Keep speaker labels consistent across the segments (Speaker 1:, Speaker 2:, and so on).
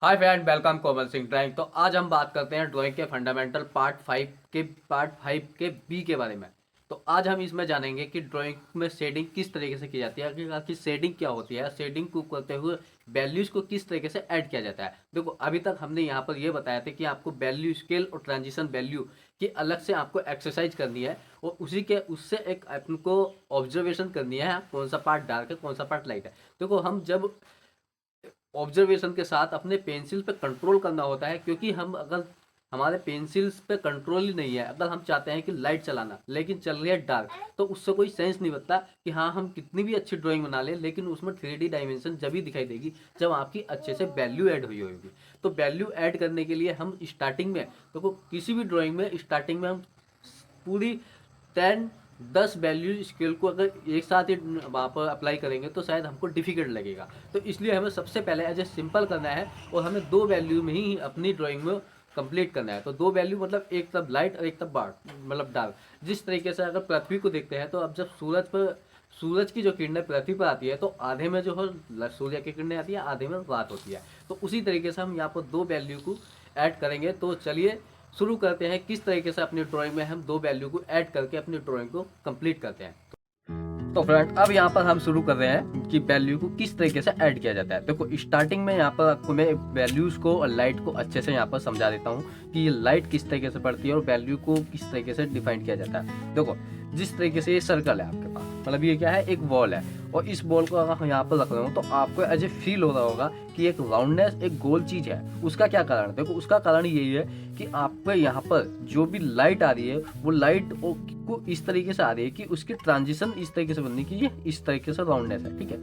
Speaker 1: Hi friend, welcome Komal Singh drawing. तो आज हम बात करते हैं ड्राइंग के फंडामेंटल पार्ट 5 के बी के बारे में। तो आज हम इसमें जानेंगे कि ड्राइंग में शेडिंग किस तरीके से की जाती है, कि आखिर शेडिंग क्या होती है, शेडिंग को करते हुए वैल्यूज को किस तरीके से ऐड किया जाता है। देखो, अभी तक हमने यहाँ पर ये बताया था कि आपको वैल्यू स्केल और ट्रांजिशन वैल्यू की अलग से आपको एक्सरसाइज करनी है और उससे एक आपको ऑब्जर्वेशन करनी है, कौन सा पार्ट डार्क है कौन सा पार्ट लाइट है। देखो, हम जब ऑब्जर्वेशन के साथ अपने पेंसिल पे कंट्रोल करना होता है, क्योंकि हम अगर हमारे पेंसिल्स पे कंट्रोल ही नहीं है, अगर हम चाहते हैं कि लाइट चलाना लेकिन चल रही है डार्क, तो उससे कोई सेंस नहीं बनता कि हाँ, हम कितनी भी अच्छी ड्राइंग बना लें, लेकिन उसमें 3D डायमेंशन जब ही दिखाई देगी जब आपकी अच्छे से वैल्यू ऐड हुई होगी। तो वैल्यू ऐड करने के लिए हम स्टार्टिंग में, देखो किसी भी ड्राइंग में स्टार्टिंग में हम पूरी 10 वैल्यू स्केल को अगर एक साथ ही वहाँ पर अप्लाई करेंगे तो शायद हमको डिफिकल्ट लगेगा। तो इसलिए हमें सबसे पहले एज ए सिंपल करना है और हमें 2 वैल्यू में ही अपनी ड्राइंग में कंप्लीट करना है। तो 2 वैल्यू मतलब एक तरफ लाइट और एक तरफ मतलब डार्क। जिस तरीके से अगर पृथ्वी को देखते हैं तो अब जब सूरज की जो किरणें पृथ्वी पर आती है तो आधे में जो है सूर्य की किरणें आती है, आधे में रात होती है। तो उसी तरीके से हम यहाँ पर 2 वैल्यू को ऐड करेंगे। तो चलिए शुरू करते हैं किस तरीके से अपनी ड्राइंग में हम 2 वैल्यू को ऐड करके अपनी ड्राइंग को कंप्लीट करते हैं। तो फ्रेंड, अब यहाँ पर हम शुरू कर रहे हैं कि वैल्यू को किस तरीके से ऐड किया जाता है। देखो, स्टार्टिंग में यहाँ पर आपको मैं वैल्यूज को और लाइट को अच्छे से यहाँ पर समझा देता हूँ कि ये लाइट किस तरीके से पड़ती है और वैल्यू को किस तरीके से डिफाइन किया जाता है। देखो, जिस तरीके से ये सर्कल है आपके पास, मतलब ये क्या है, एक बॉल है और इस बॉल को अगर यहाँ पर रख रहे हो तो आपको एज ए फील हो रहा होगा कि एक राउंडनेस, एक गोल चीज है। उसका क्या कारण है? देखो, उसका कारण यही है कि आपको यहाँ पर जो भी लाइट आ रही है वो लाइट को इस तरीके से आ रही है कि उसकी ट्रांजिशन इस तरीके से बननी की ये इस तरीके से राउंडनेस है। ठीक है,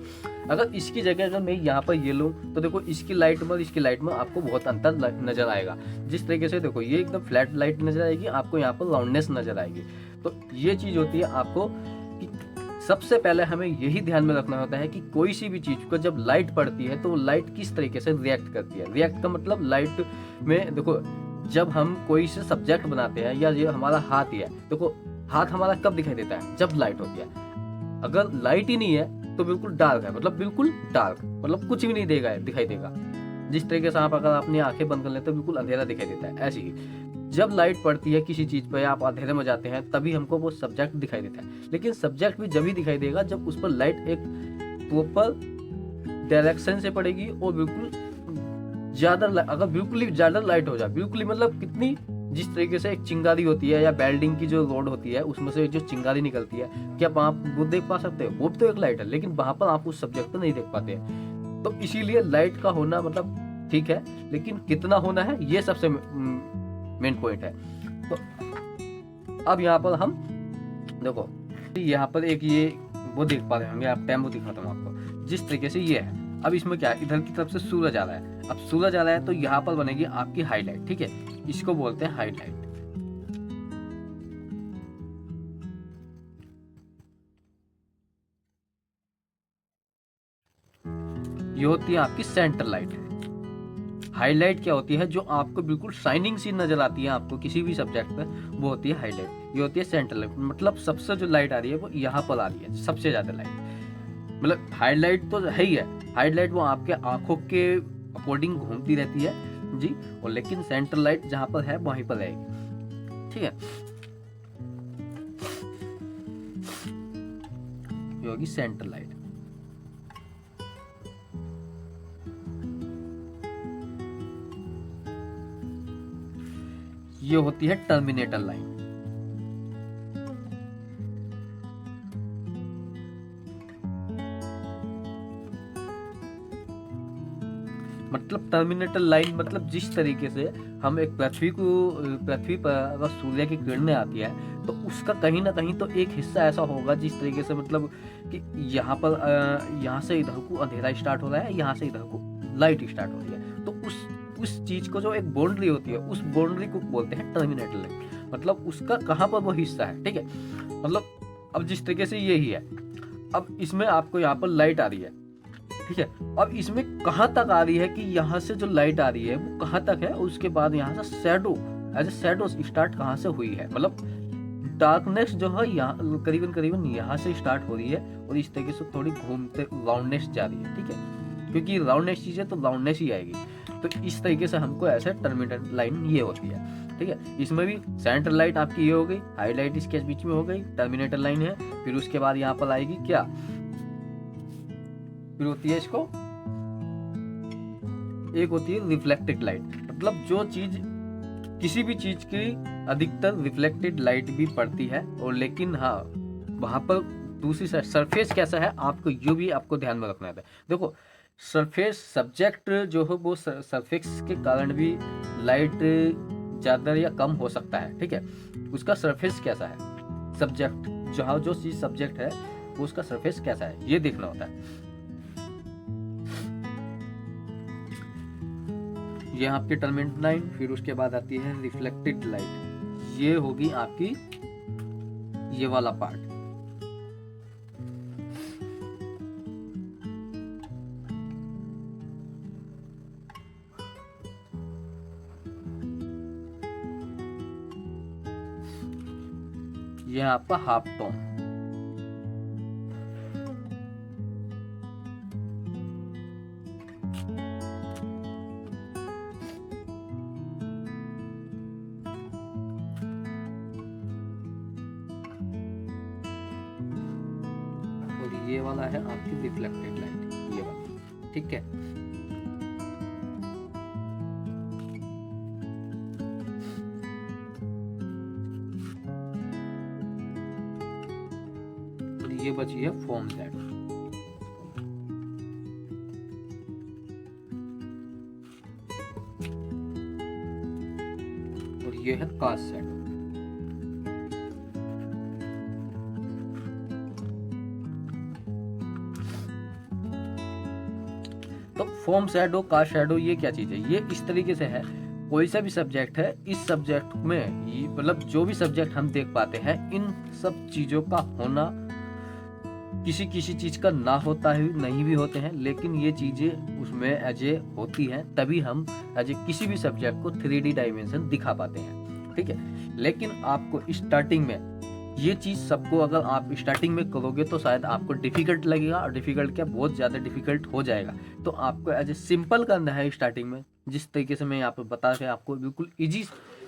Speaker 1: अगर इसकी जगह अगर मैं यहाँ पर ये लूँ तो देखो, इसकी लाइट में और इसकी लाइट में आपको बहुत अंतर नजर आएगा। जिस तरीके से देखो, ये एकदम फ्लैट लाइट नजर आएगी, आपको यहाँ पर राउंडनेस नजर आएगी। तो ये चीज होती है आपको कि सबसे पहले हमें यही ध्यान में रखना होता है कि कोई सी भी चीज को जब लाइट पड़ती है तो लाइट किस तरीके से रिएक्ट करती है। रिएक्ट का मतलब लाइट में, देखो जब हम कोई से सब्जेक्ट बनाते हैं या ये हमारा हाथ ही है, देखो हाथ हमारा कब दिखाई देता है? जब लाइट होती है। अगर लाइट ही नहीं है तो बिल्कुल डार्क है, मतलब बिल्कुल डार्क, मतलब कुछ भी नहीं दिखाई देगा। जिस तरीके से आप अगर अपनी आंखें बंद कर लेते तो बिल्कुल अंधेरा दिखाई देता है, ऐसे ही जब लाइट पड़ती है किसी चीज पर, आप अंधेरे में जाते हैं, तभी हमको वो सब्जेक्ट दिखाई देता है। लेकिन सब्जेक्ट भी जब ही दिखाई देगा जब उस पर लाइट एक प्रॉपर डायरेक्शन से पड़ेगी और बिल्कुल ज्यादा, अगर बिल्कुल ही ज्यादा लाइट हो जाए, बिल्कुल ही मतलब कितनी, जिस तरीके से एक चिंगारी होती है या वेल्डिंग की जो रोड होती है उसमें से जो चिंगारी निकलती है, क्या आप वो देख पा सकते हो? वो भी तो एक लाइट है, लेकिन वहां पर आप उस सब्जेक्ट को नहीं देख पाते हैं। तो इसीलिए लाइट का होना मतलब ठीक है, लेकिन कितना होना है ये सबसे मेन पॉइंट है। तो अब यहाँ पर हम देखो, यहाँ पर एक ये वो देख पा रहे होंगे आप, टेम्पो दिखाता हूँ आपको। जिस तरीके से ये है, अब इसमें क्या है, इधर की तरफ से सूरज आ रहा है। अब सूरज आ रहा है तो यहाँ पर बनेगी आपकी हाईलाइट। ठीक है, इसको बोलते हैं हाईलाइट। ये होती है आपकी सेंटर लाइट। हाईलाइट क्या होती है? जो आपको बिल्कुल शाइनिंग सी नजर आती है आपको किसी भी सब्जेक्ट पे, वो होती है हाईलाइट। ये होती है सेंटर लाइट, मतलब सबसे जो लाइट आ रही है वो यहाँ पर आ रही है, सबसे ज्यादा लाइट। मतलब हाईलाइट तो है ही है, हाईलाइट वो आपके आंखों के अकॉर्डिंग घूमती रहती है जी, और लेकिन सेंटर लाइट जहां पर है वहीं पर रहेगी। ठीक है, ये होगी सेंटर लाइट। ये होती है टर्मिनेटर लाइन। मतलब टर्मिनेटर लाइन मतलब जिस तरीके से हम एक पृथ्वी पर अगर सूर्य की किरणें आती है तो उसका कहीं ना कहीं तो एक हिस्सा ऐसा होगा जिस तरीके से, मतलब कि यहाँ पर यहाँ से इधर को अंधेरा स्टार्ट हो रहा है, यहाँ से इधर को लाइट स्टार्ट हो रही है। तो उस चीज को जो एक बाउंड्री होती है, उस बाउंड्री को बोलते हैं टर्मिनेटर लाइन। मतलब उसका कहाँ पर वो हिस्सा है। ठीक है, मतलब अब जिस तरीके से यही है, अब इसमें आपको यहाँ पर लाइट आ रही है। ठीक है, अब इसमें कहाँ तक आ रही है कि यहाँ से जो लाइट आ रही है वो कहाँ तक है, उसके बाद यहाँ से shadow, as a shadow start कहाँ से हुई है, मतलब डार्कनेस जो है यहाँ करीबन करीबन यहाँ से स्टार्ट हो रही है और इस तरीके से थोड़ी घूमते राउंडनेस जा रही है। ठीक है, क्योंकि राउंडनेस चीज़ है तो राउंडनेस ही आएगी। तो इस तरीके से हमको ऐसे टर्मिनेटर लाइन ये होती है, ठीक है। इसमें भी सेंटर लाइट आपकी ये हो गई, हाईलाइट इसके बीच में हो गई, टर्मिनेटर लाइन है। फिर उसके बाद यहाँ पर आएगी क्या, फिर होती है इसको, एक होती है रिफ्लेक्टेड लाइट, मतलब जो चीज, किसी भी चीज की अधिकतर रिफ्लेक्टेड लाइट भी पड़ती है, और लेकिन हाँ वहां पर दूसरी सरफेस कैसा है आपको ये भी आपको ध्यान में रखना है। देखो सरफेस सब्जेक्ट जो है वो सरफेस के कारण भी लाइट ज़्यादा या कम हो सकता है, ठीक है। उसका सरफेस कैसा है, सब्जेक्ट जहाँ जो चीज़ सब्जेक्ट है वो उसका सरफेस कैसा है ये देखना होता है। ये आपकी टर्मिनेट लाइन, फिर उसके बाद आती है रिफ्लेक्टेड लाइट, ये होगी आपकी ये वाला पार्ट। ये आपका हाफ टोन। और ये वाला है आपकी रिफ्लेक्टेड लाइट, ये वाला, ठीक है। ये बची है फॉर्म शैडो, और ये है कास्ट शैडो। तो फॉर्म शैडो, कास्ट शैडो ये क्या चीज है, ये इस तरीके से है, कोई सा भी सब्जेक्ट है, इस सब्जेक्ट में मतलब जो भी सब्जेक्ट हम देख पाते हैं, इन सब चीजों का होना, किसी किसी चीज का ना होता है, नहीं भी होते हैं, लेकिन ये चीजें उसमें एज ए होती हैं, तभी हम एज ए किसी भी सब्जेक्ट को 3D डायमेंशन दिखा पाते हैं, ठीक है। लेकिन आपको स्टार्टिंग में ये चीज सबको अगर आप स्टार्टिंग में करोगे तो शायद आपको डिफिकल्ट लगेगा, और डिफिकल्ट क्या, बहुत ज्यादा डिफिकल्ट हो जाएगा। तो आपको एज ए सिंपल करना है स्टार्टिंग में, जिस तरीके से मैं यहाँ पे बता के आपको बिल्कुल इजी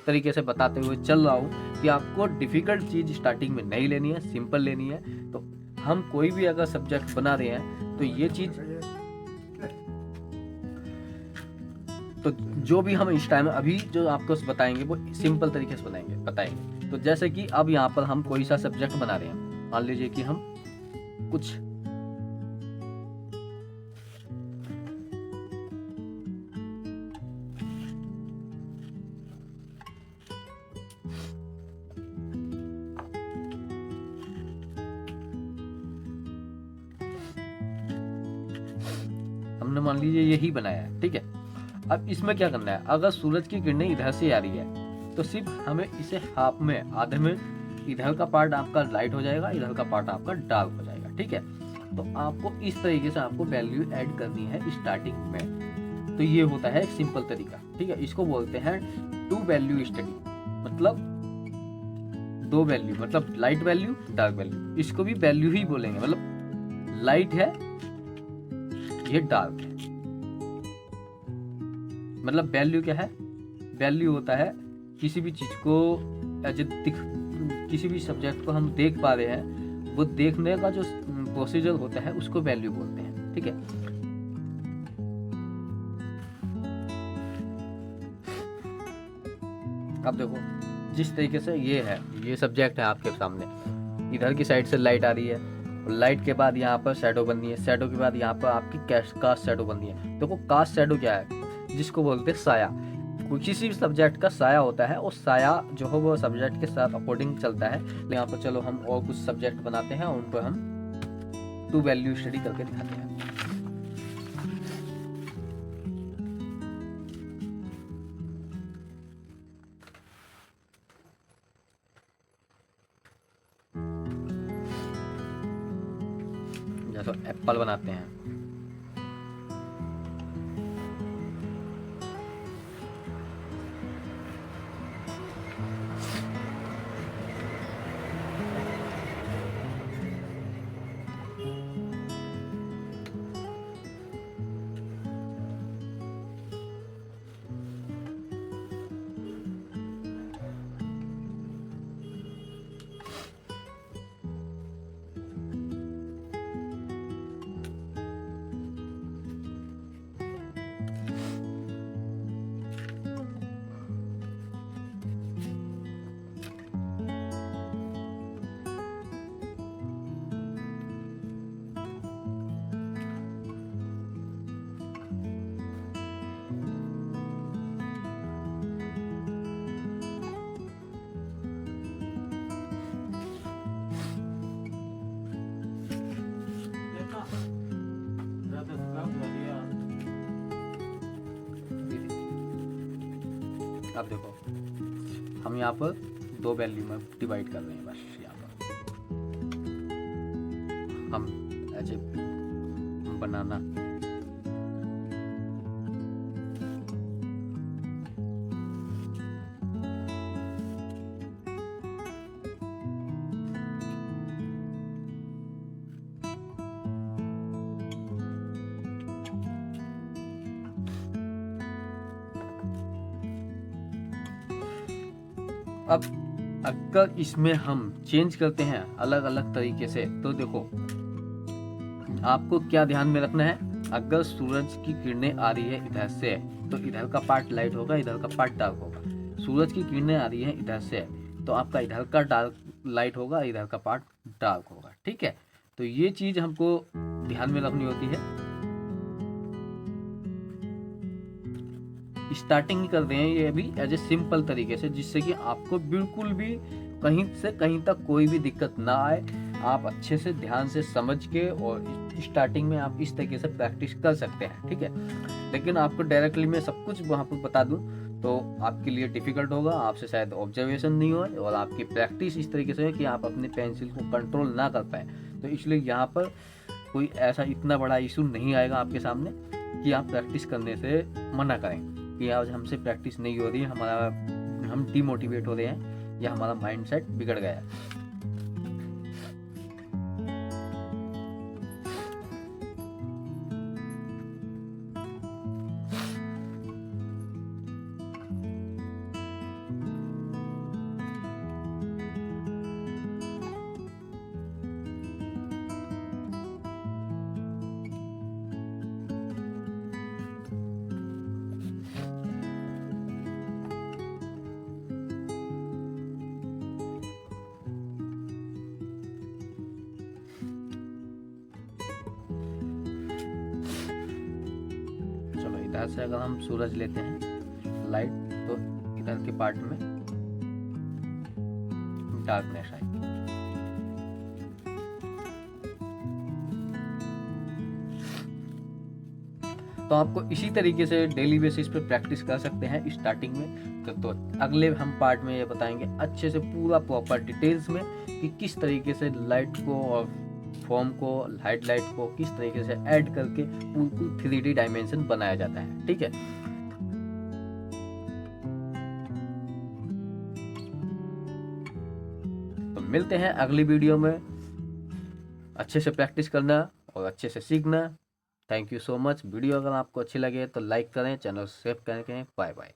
Speaker 1: तरीके से बताते हुए चल रहा हूँ कि आपको डिफिकल्ट चीज स्टार्टिंग में नहीं लेनी है, सिंपल लेनी है। तो हम कोई भी अगर सब्जेक्ट बना रहे हैं तो ये चीज, तो जो भी हम इस टाइम अभी जो आपको बताएंगे वो सिंपल तरीके से बताएंगे। तो जैसे कि अब यहाँ पर हम कोई सा सब्जेक्ट बना रहे हैं, मान लीजिए कि हम कुछ हमने मान लीजिए यही बनाया है, ठीक है। अब इसमें क्या करना है, अगर सूरज की किरणें इधर से आ रही है तो सिर्फ हमें इसे हाफ में, आधे में, इधर का पार्ट आपका लाइट हो जाएगा, इधर का पार्ट आपका डार्क हो जाएगा, ठीक है। तो आपको इस तरीके से आपको वैल्यू ऐड करनी है स्टार्टिंग में। तो ये होता है एक सिंपल तरीका, ठीक है। इसको बोलते हैं 2 वैल्यू स्टडी, मतलब 2 वैल्यू, मतलब लाइट वैल्यू, डार्क वैल्यू। इसको भी वैल्यू ही बोलेंगे, मतलब लाइट है, ये डार्क है, मतलब वैल्यू क्या है, वैल्यू होता है किसी भी चीज को किसी भी सब्जेक्ट को हम देख पा रहे हैं, वो देखने का जो प्रोसीजर होता है उसको वैल्यू बोलते हैं, ठीक है। अब देखो जिस तरीके से ये है, ये सब्जेक्ट है आपके सामने, इधर की साइड से लाइट आ रही है, लाइट के बाद यहाँ पर शैडो बननी है, शैडो के बाद यहाँ पर आपकी कास्ट शैडो बननी है। देखो कास्ट शैडो क्या है, जिसको बोलते हैं साया। किसी भी सब्जेक्ट का साया होता है, और साया जो है वो सब्जेक्ट के साथ अकॉर्डिंग चलता है। यहाँ पर चलो हम और कुछ सब्जेक्ट बनाते हैं, उनको हम 2 वैल्यू स्टडी करके दिखाते हैं। जैसे एप्पल बनाते हैं, अब देखो हम यहाँ पर 2 वैल्यू में डिवाइड कर रहे हैं, बस यहाँ पर हम ऐसे बनाना अब अगर इसमें हम चेंज करते हैं अलग अलग तरीके से, तो देखो आपको क्या ध्यान में रखना है। अगर सूरज की किरणें आ रही है इधर से, तो इधर का पार्ट लाइट होगा, इधर का पार्ट डार्क होगा। सूरज की किरणें आ रही है इधर से, तो आपका इधर का डार्क लाइट होगा, इधर का पार्ट डार्क होगा। ठीक है, तो ये चीज हमको ध्यान में रखनी होती है। स्टार्टिंग कर रहे हैं ये अभी एज ए सिंपल तरीके से, जिससे कि आपको बिल्कुल भी कहीं से कहीं तक कोई भी दिक्कत ना आए। आप अच्छे से ध्यान से समझ के और स्टार्टिंग में आप इस तरीके से प्रैक्टिस कर सकते हैं। ठीक है, लेकिन आपको डायरेक्टली मैं सब कुछ वहाँ पर बता दूँ तो आपके लिए डिफिकल्ट होगा, आपसे शायद ऑब्जर्वेशन नहीं हो और आपकी प्रैक्टिस इस तरीके से है कि आप अपने पेंसिल को कंट्रोल ना कर पाए। तो इसलिए यहाँ पर कोई ऐसा इतना बड़ा इशू नहीं आएगा आपके सामने कि आप प्रैक्टिस करने से मना करें कि आज हमसे प्रैक्टिस नहीं हो रही है, हम डिमोटिवेट हो रहे हैं या हमारा माइंडसेट बिगड़ गया है। इधर से अगर हम सूरज लेते हैं लाइट, तो इधर के पार्ट में डार्कनेस आएगी। तो आपको इसी तरीके से डेली बेसिस पे प्रैक्टिस कर सकते हैं स्टार्टिंग में। तो अगले हम पार्ट में ये बताएंगे अच्छे से पूरा प्रॉपर डिटेल्स में कि किस तरीके से लाइट को और फॉर्म को, लाइट को किस तरीके से ऐड करके बिल्कुल 3D डायमेंशन बनाया जाता है। ठीक है, तो मिलते हैं अगली वीडियो में। अच्छे से प्रैक्टिस करना और अच्छे से सीखना। Thank you so much. Video अगर आपको अच्छी लगे तो लाइक करें, चैनल सब्सक्राइब करें। Bye bye.